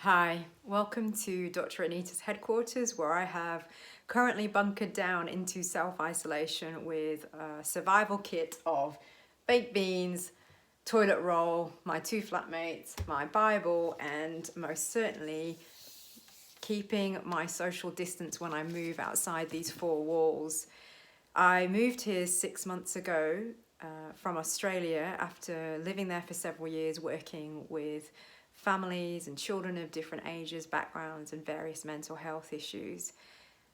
Hi, welcome to Dr. Anita's headquarters, where I have currently bunkered down into self-isolation with a survival kit of baked beans, toilet roll, my two flatmates, my Bible, and most certainly keeping my social distance when I move outside these four walls. I moved here 6 months ago from Australia after living there for several years, working with families and children of different ages, backgrounds, and various mental health issues.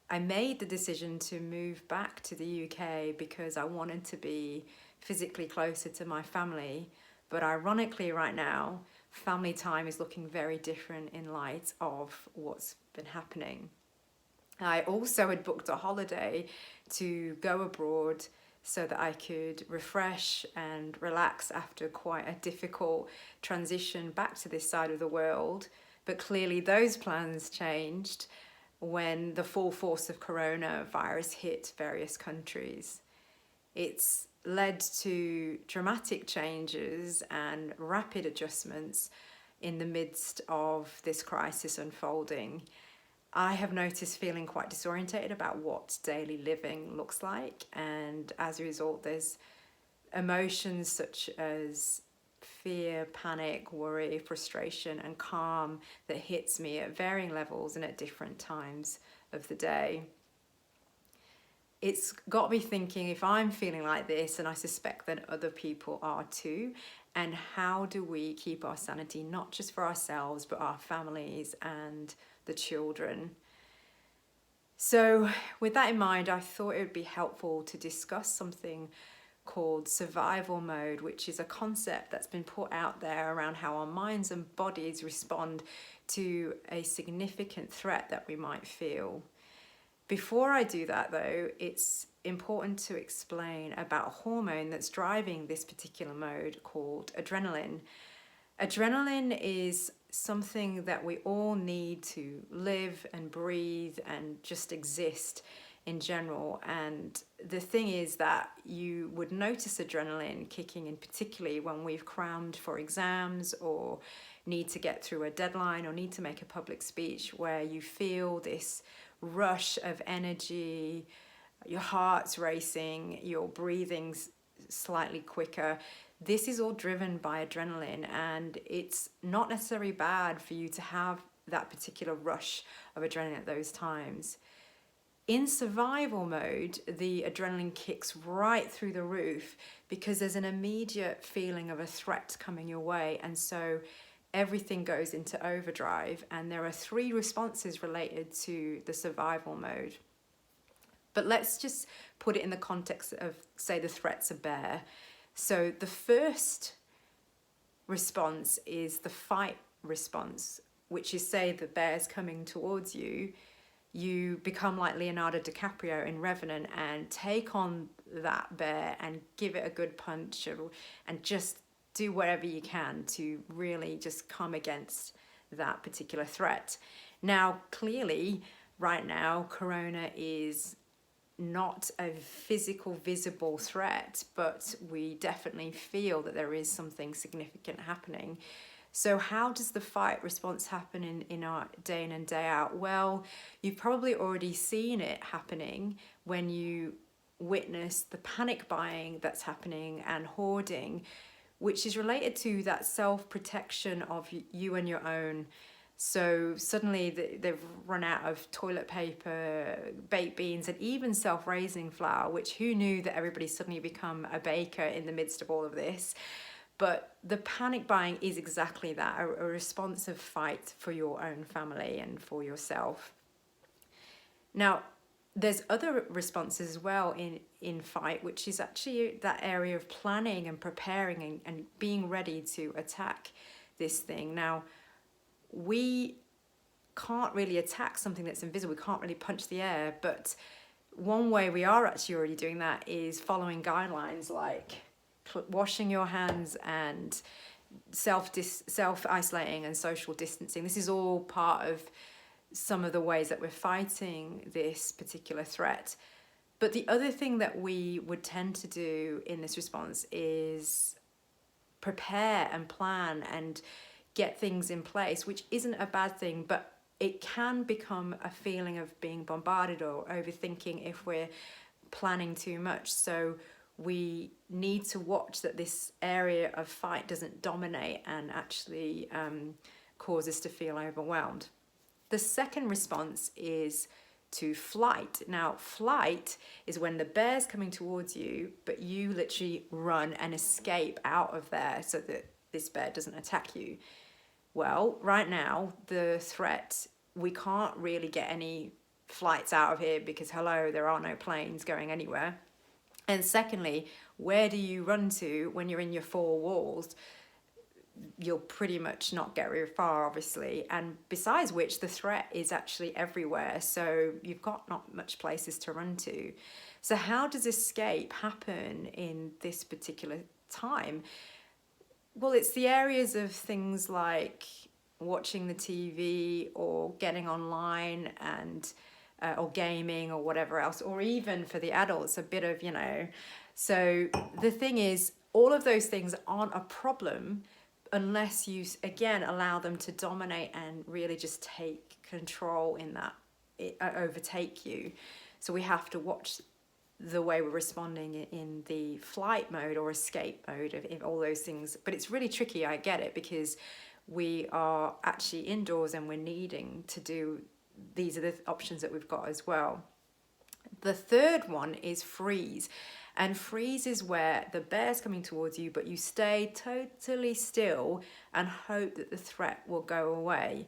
I made the decision to move back to the UK because I wanted to be physically closer to my family. But ironically, right now, family time is looking very different in light of what's been happening. I also had booked a holiday to go abroad so that I could refresh and relax after quite a difficult transition back to this side of the world. But clearly, those plans changed when the full force of coronavirus hit various countries. It's led to dramatic changes and rapid adjustments in the midst of this crisis unfolding. I have noticed feeling quite disorientated about what daily living looks like, and as a result, there's emotions such as fear, panic, worry, frustration, and calm that hits me at varying levels and at different times of the day. It's got me thinking, if I'm feeling like this, and I suspect that other people are too, and how do we keep our sanity, not just for ourselves, but our families and the children? So, with that in mind, I thought it would be helpful to discuss something called survival mode, which is a concept that's been put out there around how our minds and bodies respond to a significant threat that we might feel. Before I do that, though, it's important to explain about a hormone that's driving this particular mode called adrenaline. Adrenaline is something that we all need to live and breathe and just exist in general. And the thing is that you would notice adrenaline kicking in, particularly when we've crammed for exams or need to get through a deadline or need to make a public speech, where you feel this rush of energy, your heart's racing, your breathing's slightly quicker. This is all driven by adrenaline, and it's not necessarily bad for you to have that particular rush of adrenaline at those times. In survival mode, the adrenaline kicks right through the roof because there's an immediate feeling of a threat coming your way, and so everything goes into overdrive. And there are three responses related to the survival mode. But let's just put it in the context of, say, the threat's a bear. So the first response is the fight response, which is, say the bear's coming towards you, you become like Leonardo DiCaprio in Revenant and take on that bear and give it a good punch, and just do whatever you can to really just come against that particular threat. Now, clearly, right now, Corona is not a physical, visible threat, but we definitely feel that there is something significant happening. So how does the fight response happen in our day in and day out? Well, you've probably already seen it happening when you witness the panic buying that's happening and hoarding, which is related to that self-protection of you and your own. So suddenly they've run out of toilet paper, baked beans, and even self-raising flour, which who knew that everybody suddenly become a baker in the midst of all of this? But the panic buying is exactly that, a responsive fight for your own family and for yourself. Now, there's other responses as well in fight, which is actually that area of planning and preparing and being ready to attack this thing. Now, we can't really attack something that's invisible. We can't really punch the air, but one way we are actually already doing that is following guidelines like washing your hands and self-isolating and social distancing. This is all part of some of the ways that we're fighting this particular threat. But the other thing that we would tend to do in this response is prepare and plan and get things in place, which isn't a bad thing, but it can become a feeling of being bombarded or overthinking if we're planning too much. So we need to watch that this area of fight doesn't dominate and actually cause us to feel overwhelmed. The second response is to flight. Now, flight is when the bear's coming towards you, but you literally run and escape out of there so that this bear doesn't attack you. Well, right now, the threat, we can't really get any flights out of here because, hello, there are no planes going anywhere. And secondly, where do you run to when you're in your four walls? You'll pretty much not get very far, obviously. And besides which, the threat is actually everywhere. So you've got not much places to run to. So how does escape happen in this particular time? Well, it's the areas of things like watching the TV or getting online and or gaming or whatever else, or even for the adults, a bit of, So the thing is, all of those things aren't a problem unless you, again, allow them to dominate and really just take control in that, overtake you. So we have to watch the way we're responding in the flight mode or escape mode of all those things. But it's really tricky, I get it, because we are actually indoors and we're needing to do, these are the options that we've got as well. The third one is freeze. And freeze is where the bear's coming towards you, but you stay totally still and hope that the threat will go away.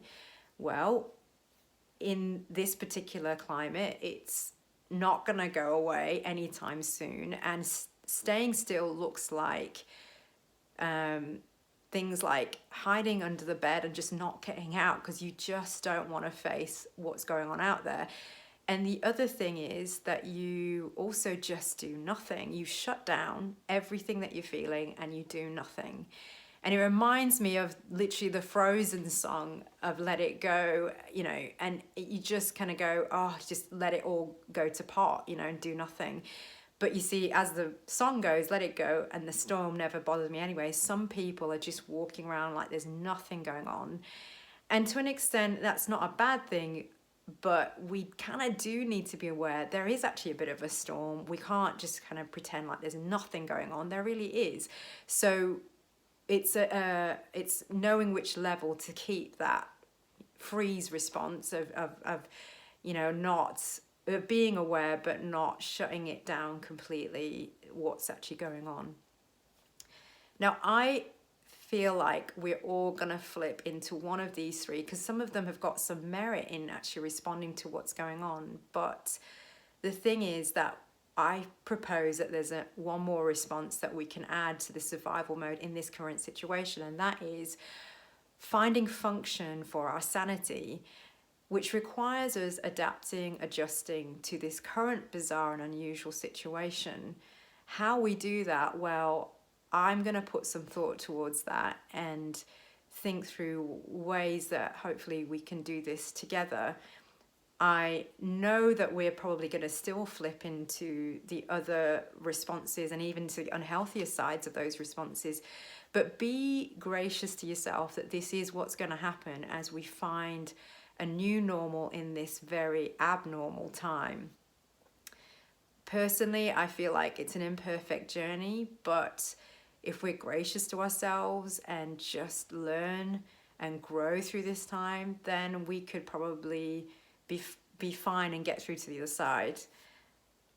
Well, in this particular climate, it's not going to go away anytime soon, and staying still looks like things like hiding under the bed and just not getting out because you just don't want to face what's going on out there. And the other thing is that you also just do nothing. You shut down everything that you're feeling and you do nothing. And it reminds me of literally the Frozen song of Let It Go, and you just kind of go, oh, just let it all go to pot, and do nothing. But you see, as the song goes, let it go, and the storm never bothers me anyway. Some people are just walking around like there's nothing going on. And to an extent, that's not a bad thing, but we kind of do need to be aware there is actually a bit of a storm. We can't just kind of pretend like there's nothing going on. There really is. So it's knowing which level to keep that freeze response of not being aware but not shutting it down completely, what's actually going on. Now, I feel like we're all going to flip into one of these three because some of them have got some merit in actually responding to what's going on. But the thing is that I propose that there's one more response that we can add to the survival mode in this current situation, and that is finding function for our sanity, which requires us adapting, adjusting to this current bizarre and unusual situation. How we do that, well, I'm going to put some thought towards that and think through ways that hopefully we can do this together. I know that we're probably going to still flip into the other responses and even to the unhealthier sides of those responses, but be gracious to yourself that this is what's going to happen as we find a new normal in this very abnormal time. Personally, I feel like it's an imperfect journey, but if we're gracious to ourselves and just learn and grow through this time, then we could probably be fine and get through to the other side.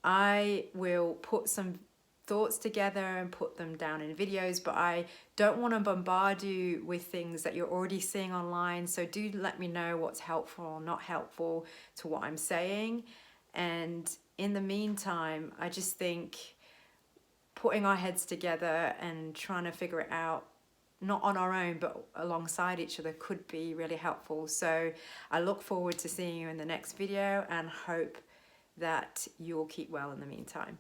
I will put some thoughts together and put them down in videos, but I don't want to bombard you with things that you're already seeing online. So do let me know what's helpful or not helpful to what I'm saying. And in the meantime, I just think putting our heads together and trying to figure it out, not on our own, but alongside each other, could be really helpful. So I look forward to seeing you in the next video and hope that you'll keep well in the meantime.